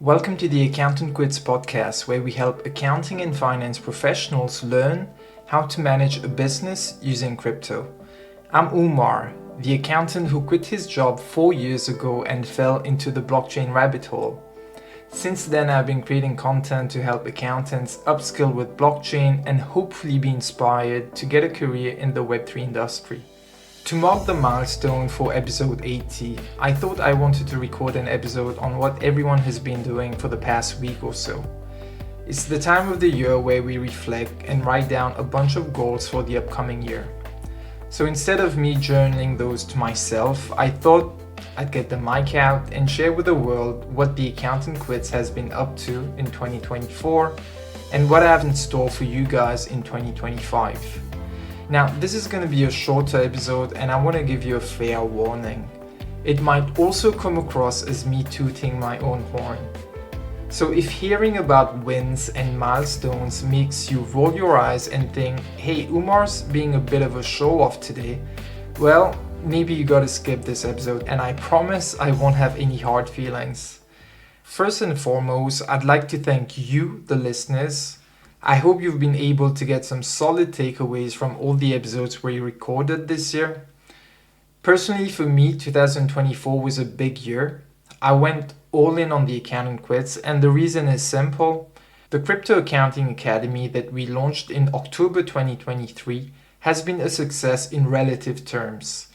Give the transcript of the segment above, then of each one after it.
Welcome to the Accountant Quits podcast, where we help accounting and finance professionals learn how to manage a business using crypto. I'm Umar, the accountant who quit his job 4 years ago and fell into the blockchain rabbit hole. Since then, I've been creating content to help accountants upskill with blockchain and hopefully be inspired to get a career in the Web3 industry. To mark the milestone for episode 80, I thought I wanted to record an episode on what everyone has been doing for the past week or so. It's the time of the year where we reflect and write down a bunch of goals for the upcoming year. So instead of me journaling those to myself, I thought I'd get the mic out and share with the world what the Accountant Quits has been up to in 2024 and what I have in store for you guys in 2025. Now, this is going to be a shorter episode and I want to give you a fair warning. It might also come across as me tooting my own horn. So if hearing about wins and milestones makes you roll your eyes and think, hey, Umar's being a bit of a show-off today, well, maybe you gotta skip this episode and I promise I won't have any hard feelings. First and foremost, I'd like to thank you, the listeners. I hope you've been able to get some solid takeaways from all the episodes we recorded this year. Personally, for me, 2024 was a big year. I went all in on the Accountant Quits, and the reason is simple. The Crypto Accounting Academy that we launched in October 2023 has been a success in relative terms.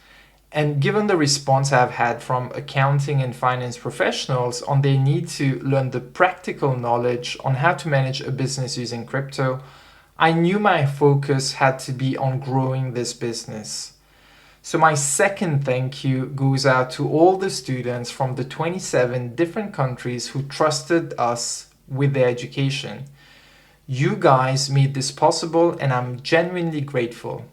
And given the response I've had from accounting and finance professionals on their need to learn the practical knowledge on how to manage a business using crypto, I knew my focus had to be on growing this business. So my second thank you goes out to all the students from the 27 different countries who trusted us with their education. You guys made this possible and I'm genuinely grateful.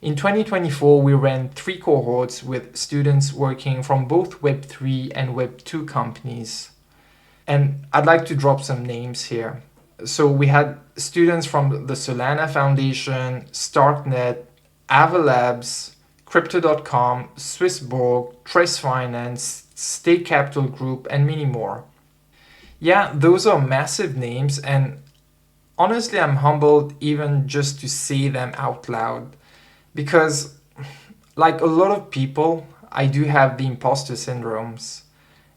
In 2024, we ran 3 cohorts with students working from both Web3 and Web2 companies. And I'd like to drop some names here. So we had students from the Solana Foundation, StarkNet, Avalabs, Crypto.com, Swissborg, Trace Finance, State Capital Group, and many more. Yeah, those are massive names, and honestly, I'm humbled even just to say them out loud. Because, like a lot of people, I do have the imposter syndromes.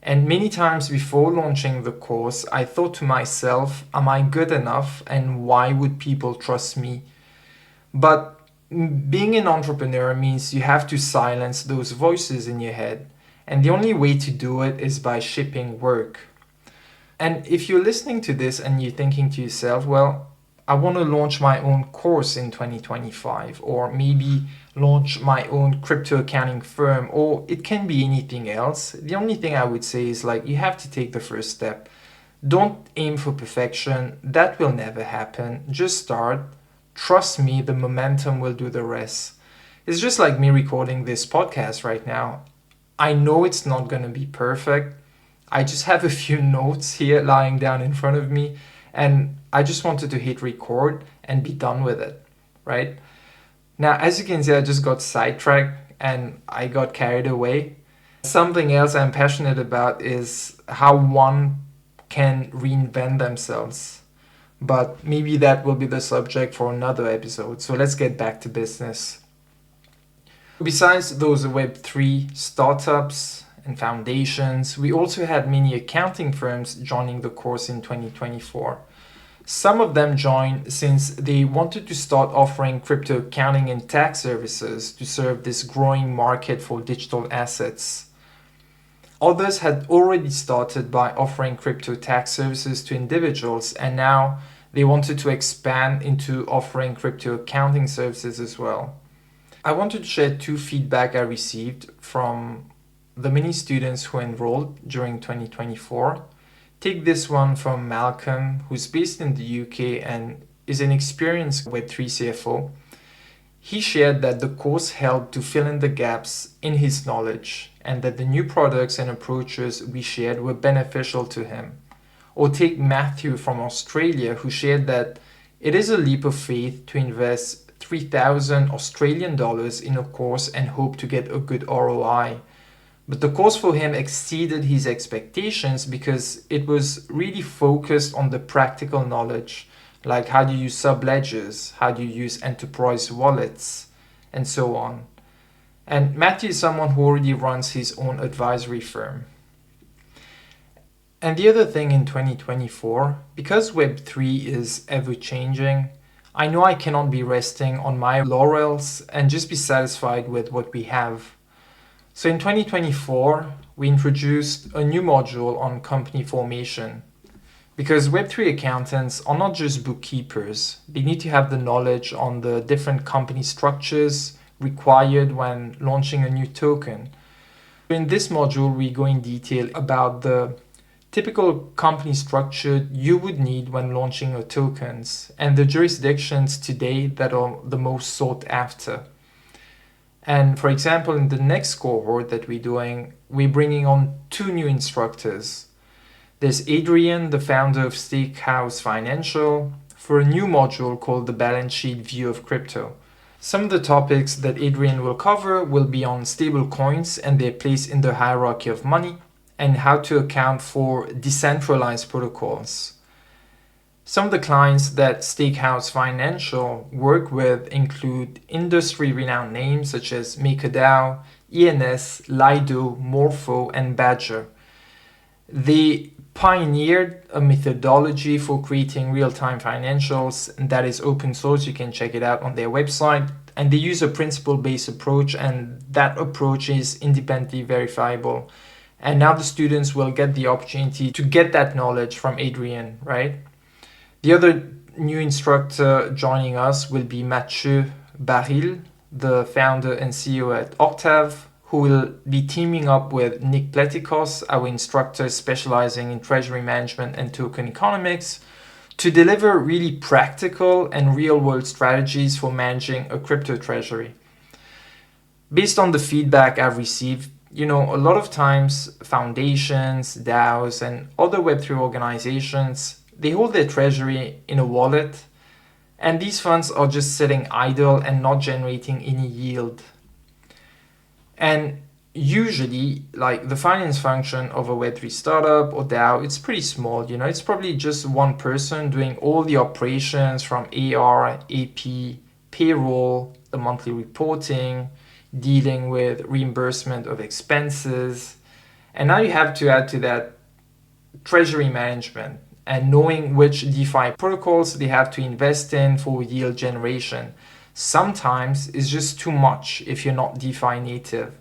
And many times before launching the course, I thought to myself, am I good enough and why would people trust me? But being an entrepreneur means you have to silence those voices in your head. And the only way to do it is by shipping work. And if you're listening to this and you're thinking to yourself, well, I want to launch my own course in 2025, or maybe launch my own crypto accounting firm, or it can be anything else. The only thing I would say is you have to take the first step. Don't aim for perfection. That will never happen. Just start. Trust me, the momentum will do the rest. It's just like me recording this podcast right now. I know it's not going to be perfect. I just have a few notes here lying down in front of me, and I just wanted to hit record and be done with it, right? Now, as you can see, I just got sidetracked and I got carried away. Something else I'm passionate about is how one can reinvent themselves. But maybe that will be the subject for another episode. So let's get back to business. Besides those Web3 startups and foundations, we also had many accounting firms joining the course in 2024. Some of them joined since they wanted to start offering crypto accounting and tax services to serve this growing market for digital assets. Others had already started by offering crypto tax services to individuals, and now they wanted to expand into offering crypto accounting services as well. I wanted to share 2 feedback I received from the many students who enrolled during 2024. Take this one from Malcolm, who's based in the UK and is an experienced Web3 CFO. He shared that the course helped to fill in the gaps in his knowledge and that the new products and approaches we shared were beneficial to him. Or take Matthew from Australia, who shared that it is a leap of faith to invest 3,000 Australian dollars in a course and hope to get a good ROI. But the course for him exceeded his expectations because it was really focused on the practical knowledge, like how do you use subledgers, how do you use enterprise wallets, and so on. And Matthew is someone who already runs his own advisory firm. And the other thing in 2024, because Web3 is ever changing, I know I cannot be resting on my laurels and just be satisfied with what we have. So in 2024, we introduced a new module on company formation. Because Web3 accountants are not just bookkeepers, they need to have the knowledge on the different company structures required when launching a new token. In this module, we go in detail about the typical company structure you would need when launching your tokens and the jurisdictions today that are the most sought after. And for example, in the next cohort that we're doing, we're bringing on 2 new instructors. There's Adrian, the founder of Steakhouse Financial, for a new module called the Balance Sheet View of Crypto. Some of the topics that Adrian will cover will be on stable coins and their place in the hierarchy of money, and how to account for decentralized protocols. Some of the clients that Steakhouse Financial work with include industry-renowned names such as MakerDAO, ENS, Lido, Morpho, and Badger. They pioneered a methodology for creating real-time financials, and that is open source. You can check it out on their website. And they use a principle-based approach, and that approach is independently verifiable. And now the students will get the opportunity to get that knowledge from Adrian, right? The other new instructor joining us will be Mathieu Baril, the founder and CEO at Octave, who will be teaming up with Nick Pletikos, our instructor specializing in treasury management and token economics, to deliver really practical and real-world strategies for managing a crypto treasury. Based on the feedback I've received, a lot of times foundations, DAOs, and other Web3 organizations, they hold their treasury in a wallet, and these funds are just sitting idle and not generating any yield. And usually, like the finance function of a Web3 startup or DAO, it's pretty small. It's probably just one person doing all the operations from AR, AP, payroll, the monthly reporting, dealing with reimbursement of expenses. And now you have to add to that treasury management and knowing which DeFi protocols they have to invest in for yield generation. Sometimes it's just too much if you're not DeFi native.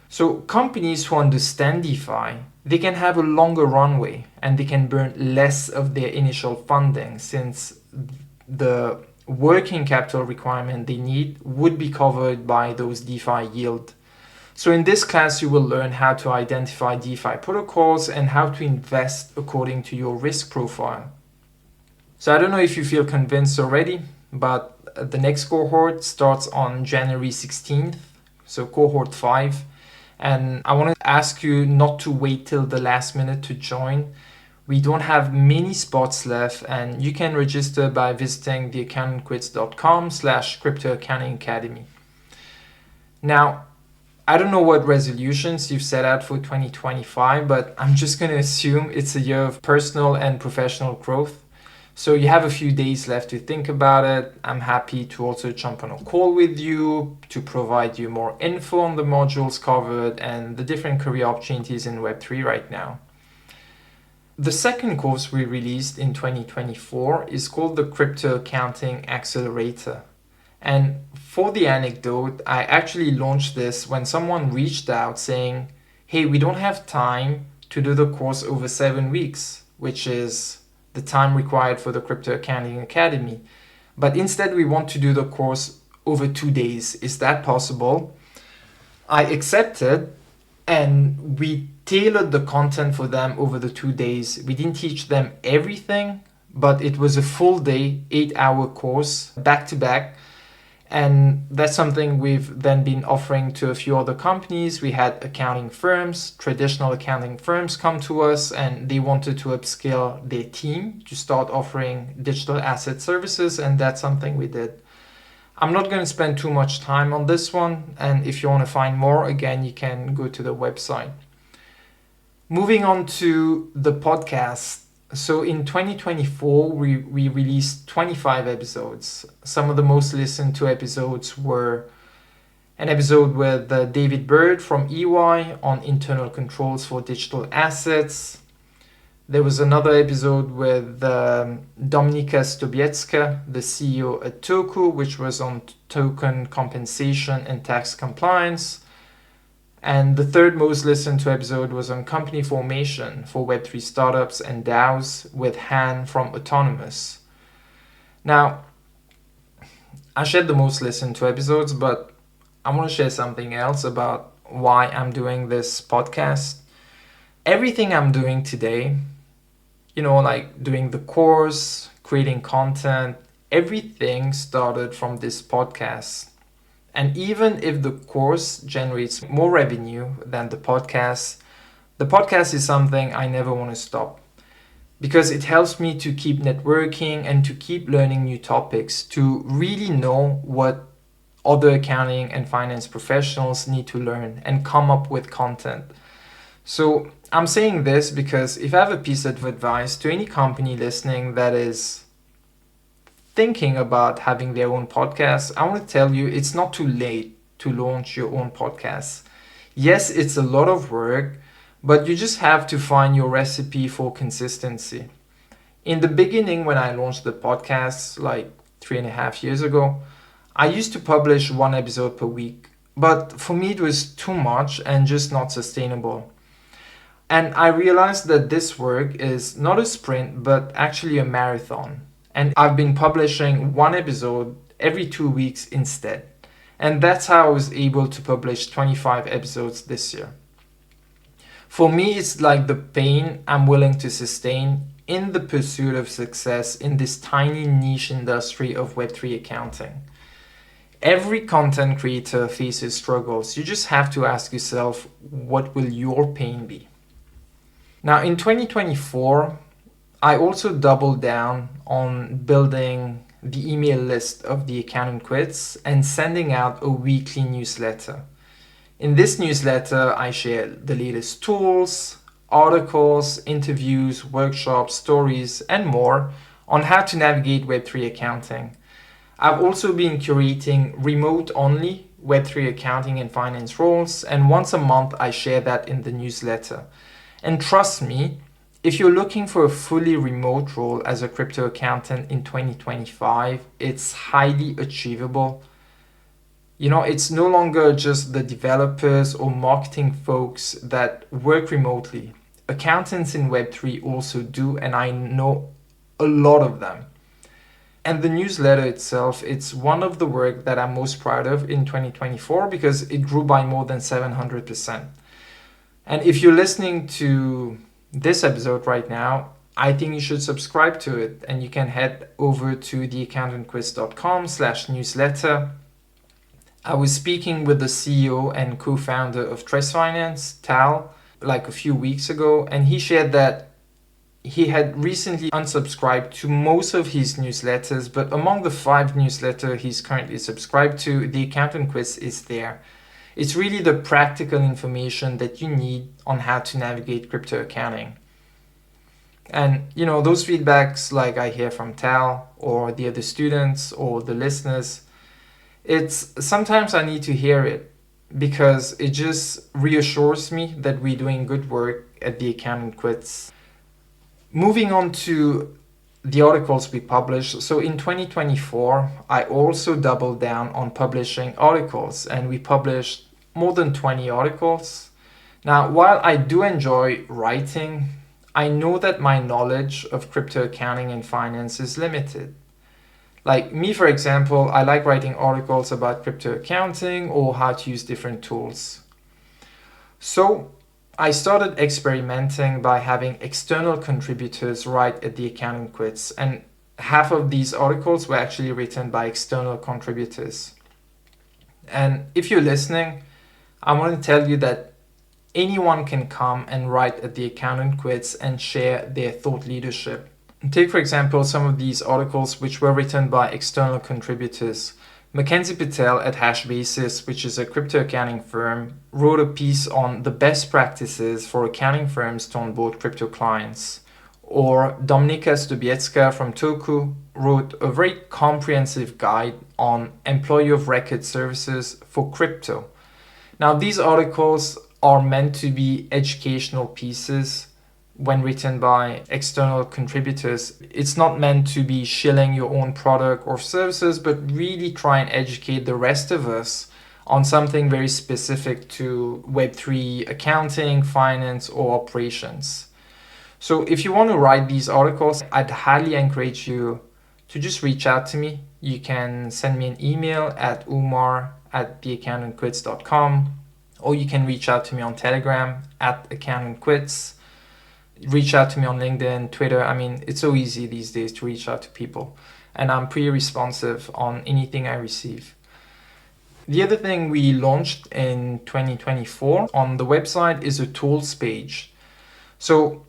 So companies who understand DeFi, they can have a longer runway and they can burn less of their initial funding, since the working capital requirement they need would be covered by those DeFi yield. So in this class, you will learn how to identify DeFi protocols and how to invest according to your risk profile. So I don't know if you feel convinced already, but the next cohort starts on January 16th, so cohort 5. And I want to ask you not to wait till the last minute to join. We don't have many spots left, and you can register by visiting theaccountantquits.com/Crypto Accounting Academy. Now, I don't know what resolutions you've set out for 2025, but I'm just going to assume it's a year of personal and professional growth. So you have a few days left to think about it. I'm happy to also jump on a call with you to provide you more info on the modules covered and the different career opportunities in Web3 right now. The second course we released in 2024 is called the Crypto Accounting Accelerator. And for the anecdote, I actually launched this when someone reached out saying, hey, we don't have time to do the course over 7 weeks, which is the time required for the Crypto Accounting Academy. But instead, we want to do the course over 2 days. Is that possible? I accepted, and we tailored the content for them over the 2 days. We didn't teach them everything, but it was a full day, 8-hour course, back to back. And that's something we've then been offering to a few other companies. We had accounting firms, traditional accounting firms come to us, and they wanted to upscale their team to start offering digital asset services, and that's something we did. I'm not going to spend too much time on this one, and if you want to find more, again, you can go to the website. Moving on to the podcast. So in 2024, we released 25 episodes. Some of the most listened to episodes were an episode with David Bird from EY on internal controls for digital assets. There was another episode with Dominika Stobiecka, the CEO at Toku, which was on token compensation and tax compliance. And the third most listened to episode was on company formation for Web3 startups and DAOs with Han from Autonomous. Now, I shared the most listened to episodes, but I want to share something else about why I'm doing this podcast. Everything I'm doing today, like doing the course, creating content, everything started from this podcast. And even if the course generates more revenue than the podcast is something I never want to stop, because it helps me to keep networking and to keep learning new topics, to really know what other accounting and finance professionals need to learn and come up with content. So I'm saying this because if I have a piece of advice to any company listening that is thinking about having their own podcast, I want to tell you it's not too late to launch your own podcast. Yes, it's a lot of work, but you just have to find your recipe for consistency. In the beginning, when I launched the podcast like 3.5 years ago, I used to publish one episode per week, but for me it was too much and just not sustainable. And I realized that this work is not a sprint, but actually a marathon. And I've been publishing one episode every 2 weeks instead. And that's how I was able to publish 25 episodes this year. For me, it's like the pain I'm willing to sustain in the pursuit of success in this tiny niche industry of Web3 accounting. Every content creator faces struggles. You just have to ask yourself, what will your pain be? Now, in 2024, I also doubled down on building the email list of the Accountant Quits and sending out a weekly newsletter. In this newsletter, I share the latest tools, articles, interviews, workshops, stories, and more on how to navigate Web3 accounting. I've also been curating remote-only Web3 accounting and finance roles, and once a month I share that in the newsletter. And trust me, if you're looking for a fully remote role as a crypto accountant in 2025, it's highly achievable. It's no longer just the developers or marketing folks that work remotely. Accountants in Web3 also do, and I know a lot of them. And the newsletter itself, it's one of the work that I'm most proud of in 2024 because it grew by more than 700%. And if you're listening to this episode right now, I think you should subscribe to it, and you can head over to theaccountantquiz.com/newsletter. I was speaking with the CEO and co-founder of Trust Finance, Tal, like a few weeks ago, and he shared that he had recently unsubscribed to most of his newsletters, but among the 5 newsletters he's currently subscribed to, the Accountant Quiz is there. It's really the practical information that you need on how to navigate crypto accounting. And those feedbacks like I hear from Tal or the other students or the listeners, it's sometimes I need to hear it because it just reassures me that we're doing good work at the Accountant Quiz. Moving on to the articles we publish. So in 2024, I also doubled down on publishing articles, and we published more than 20 articles. Now, while I do enjoy writing, I know that my knowledge of crypto accounting and finance is limited. Like me, for example, I like writing articles about crypto accounting or how to use different tools. So I started experimenting by having external contributors write at the Accounting Quiz, and half of these articles were actually written by external contributors. And if you're listening, I want to tell you that anyone can come and write at the Accountant Quiz and share their thought leadership. Take, for example, some of these articles which were written by external contributors. Mackenzie Patel at HashBasis, which is a crypto accounting firm, wrote a piece on the best practices for accounting firms to onboard crypto clients. Or Dominika Stubiecka from Toku wrote a very comprehensive guide on employee of record services for crypto. Now, these articles are meant to be educational pieces when written by external contributors. It's not meant to be shilling your own product or services, but really try and educate the rest of us on something very specific to Web3 accounting, finance, or operations. So if you want to write these articles, I'd highly encourage you to just reach out to me. You can send me an email at umar@theaccountantquits.com, or you can reach out to me on Telegram at accountantquits. Reach out to me on LinkedIn, Twitter. I mean, it's so easy these days to reach out to people, and I'm pretty responsive on anything I receive. The other thing we launched in 2024 on the website is a tools page. So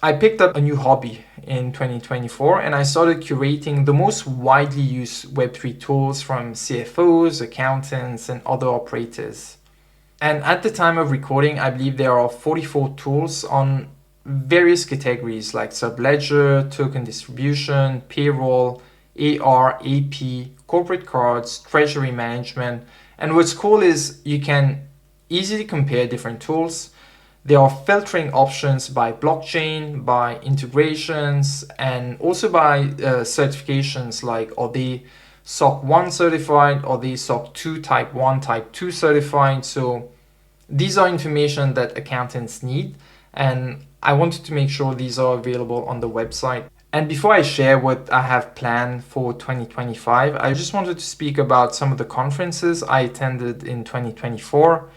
I picked up a new hobby in 2024 and I started curating the most widely used Web3 tools from CFOs, accountants, and other operators. And at the time of recording, I believe there are 44 tools on various categories like subledger, token distribution, payroll, AR, AP, corporate cards, treasury management. And what's cool is you can easily compare different tools. There are filtering options by blockchain, by integrations, and also by certifications like are they SOC 1 certified, are they SOC 2 Type 1, Type 2 certified. So these are information that accountants need, and I wanted to make sure these are available on the website. And before I share what I have planned for 2025, I just wanted to speak about some of the conferences I attended in 2024.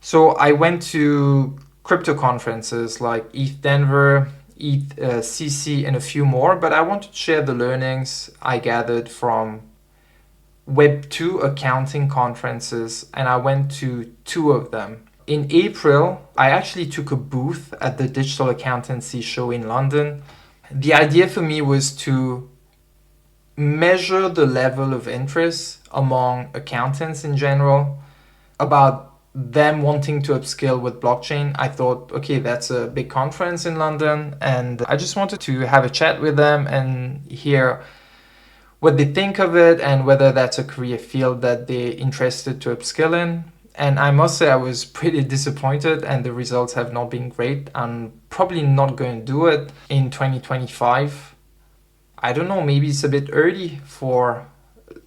So I went to crypto conferences like ETH Denver, ETH CC, and a few more, but I wanted to share the learnings I gathered from Web2 accounting conferences, and I went to 2 of them. In April, I actually took a booth at the Digital Accountancy Show in London. The idea for me was to measure the level of interest among accountants in general about them wanting to upskill with blockchain. I thought, okay, that's a big conference in London, and I just wanted to have a chat with them and hear what they think of it and whether that's a career field that they're interested to upskill in. And I must say I was pretty disappointed and the results have not been great. I'm probably not going to do it in 2025. I don't know, maybe it's a bit early for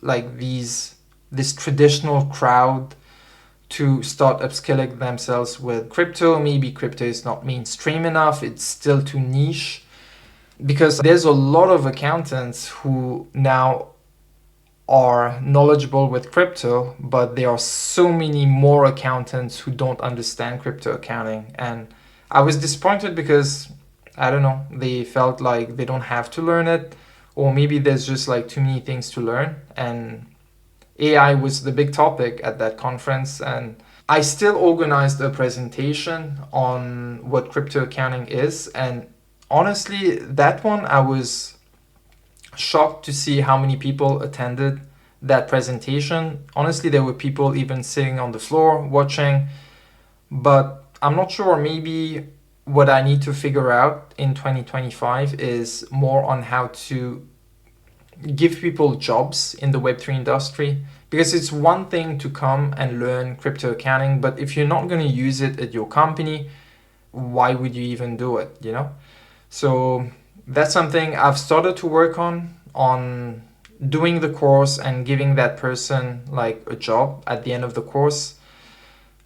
like this traditional crowd to start upskilling themselves with crypto. Maybe crypto is not mainstream enough, it's still too niche. Because there's a lot of accountants who now are knowledgeable with crypto, but there are so many more accountants who don't understand crypto accounting. And I was disappointed because, I don't know, they felt like they don't have to learn it, or maybe there's just like too many things to learn. And AI was the big topic at that conference, and I still organized a presentation on what crypto accounting is. And honestly, that one I was shocked to see how many people attended that presentation. Honestly, there were people even sitting on the floor watching, but I'm not sure. Maybe what I need to figure out in 2025 is more on how to give people jobs in the Web3 industry, because it's one thing to come and learn crypto accounting, but if you're not going to use it at your company, why would you even do it, you know? So that's something I've started to work on doing the course and giving that person like a job at the end of the course.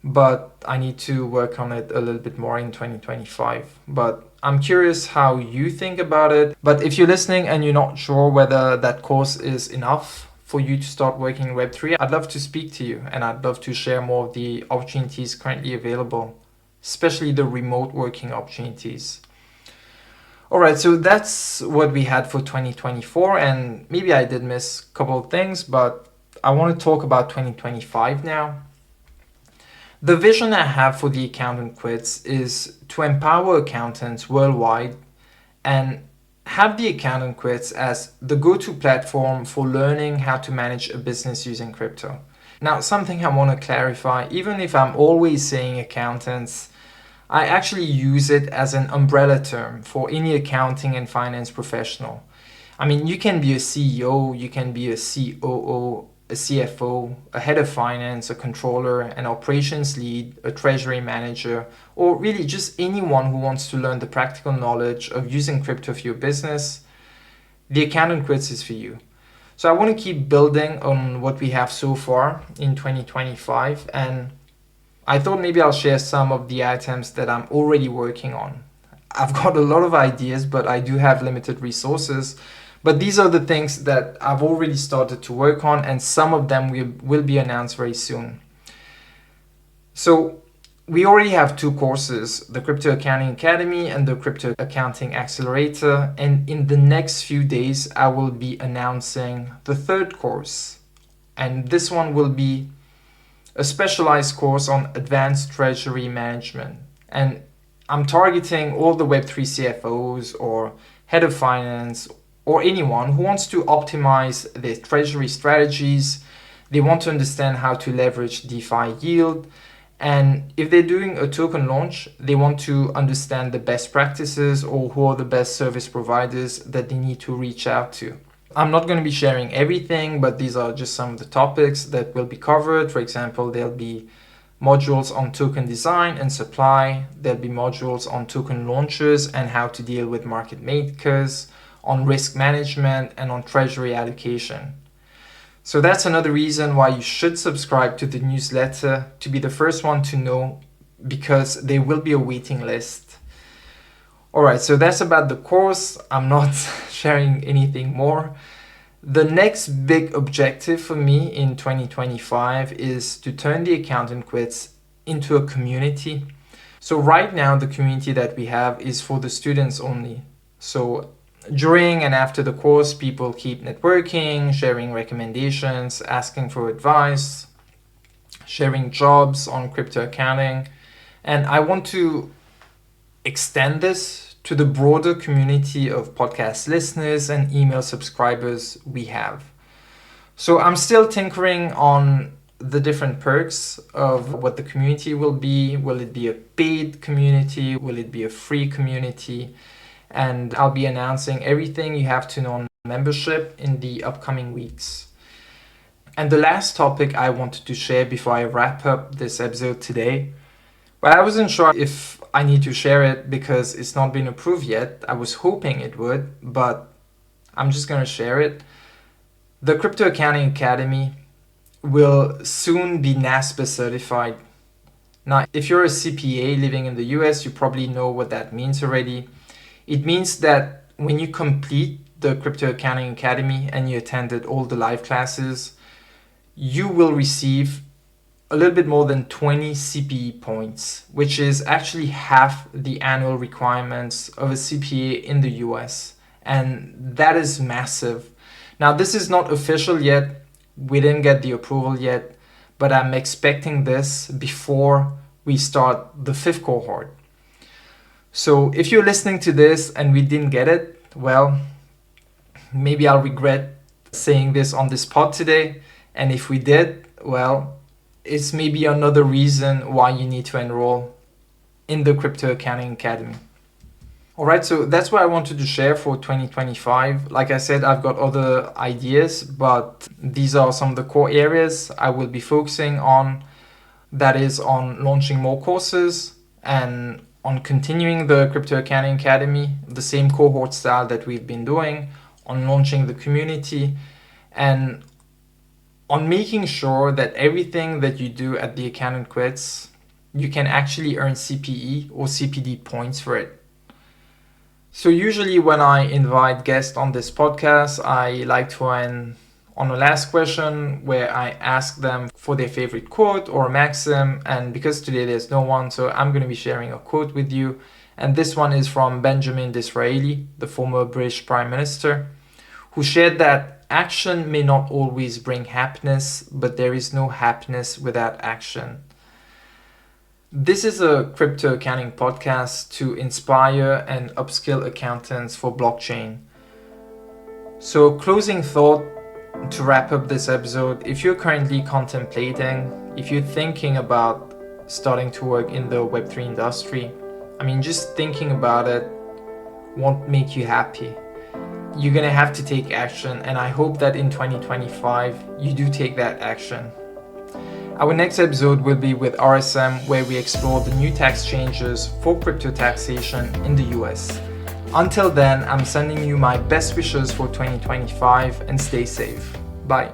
But I need to work on it a little bit more in 2025. But I'm curious how you think about it. But if you're listening and you're not sure whether that course is enough for you to start working in Web3, I'd love to speak to you and I'd love to share more of the opportunities currently available, especially the remote working opportunities. All right, so that's what we had for 2024, and maybe I did miss a couple of things, but I want to talk about 2025 now. The vision I have for the Accountant Quits is to empower accountants worldwide and have the Accountant Quiz as the go-to platform for learning how to manage a business using crypto. Now, something I want to clarify, even if I'm always saying accountants, I actually use it as an umbrella term for any accounting and finance professional. I mean, you can be a CEO, you can be a COO, a CFO, a head of finance, a controller, an operations lead, a treasury manager, or really just anyone who wants to learn the practical knowledge of using crypto for your business. The Accountant Quiz is for you. So I want to keep building on what we have so far in 2025, and I thought maybe I'll share some of the items that I'm already working on. I've got a lot of ideas, but I do have limited resources. But these are the things that I've already started to work on, and some of them will be announced very soon. So we already have 2 courses, the Crypto Accounting Academy and the Crypto Accounting Accelerator. And in the next few days, I will be announcing the 3rd course. And this one will be a specialized course on advanced treasury management. And I'm targeting all the Web3 CFOs or head of finance or anyone who wants to optimize their treasury strategies. They want to understand how to leverage DeFi yield. And if they're doing a token launch, they want to understand the best practices or who are the best service providers that they need to reach out to. I'm not going to be sharing everything, but these are just some of the topics that will be covered. For example, there'll be modules on token design and supply. There'll be modules on token launches and how to deal with market makers, on risk management, and on treasury allocation. So that's another reason why you should subscribe to the newsletter to be the first one to know, because there will be a waiting list. All right, so that's about the course. I'm not sharing anything more. The next big objective for me in 2025 is to turn the Accountant Quiz into a community. So right now, the community that we have is for the students only. So during and after the course, people keep networking, sharing recommendations, asking for advice, sharing jobs on crypto accounting. And I want to extend this to the broader community of podcast listeners and email subscribers we have. So I'm still tinkering on the different perks of what the community will be. Will it be a paid community? Will it be a free community? And I'll be announcing everything you have to know on membership in the upcoming weeks. And the last topic I wanted to share before I wrap up this episode today, well, I wasn't sure if I need to share it because it's not been approved yet. I was hoping it would, but I'm just going to share it. The Crypto Accounting Academy will soon be NASBA certified. Now, if you're a CPA living in the US, you probably know what that means already. It means that when you complete the Crypto Accounting Academy and you attended all the live classes, you will receive a little bit more than 20 CPE points, which is actually half the annual requirements of a CPA in the US. And that is massive. Now, this is not official yet. We didn't get the approval yet, but I'm expecting this before we start the 5th cohort. So if you're listening to this and we didn't get it, well, maybe I'll regret saying this on this pod today. And if we did, well, it's maybe another reason why you need to enroll in the Crypto Accounting Academy. All right, so that's what I wanted to share for 2025. Like I said, I've got other ideas, but these are some of the core areas I will be focusing on. That is on launching more courses and on continuing the Crypto Accounting Academy, the same cohort style that we've been doing, on launching the community, and on making sure that everything that you do at the Accountant Quiz, you can actually earn CPE or CPD points for it. So usually when I invite guests on this podcast, I like to end on a last question where I ask them for their favorite quote or maxim. And because today there's no one, so I'm going to be sharing a quote with you. And this one is from Benjamin Disraeli, the former British Prime Minister, who shared that action may not always bring happiness, but there is no happiness without action. This is a crypto accounting podcast to inspire and upskill accountants for blockchain. So, closing thought to wrap up this episode: if you're currently contemplating, if you're thinking about starting to work in the Web3 industry, just thinking about it won't make you happy. You're gonna have to take action, and I hope that in 2025 you do take that action. Our next episode will be with RSM, where we explore the new tax changes for crypto taxation in the US. Until then, I'm sending you my best wishes for 2025 and stay safe. Bye.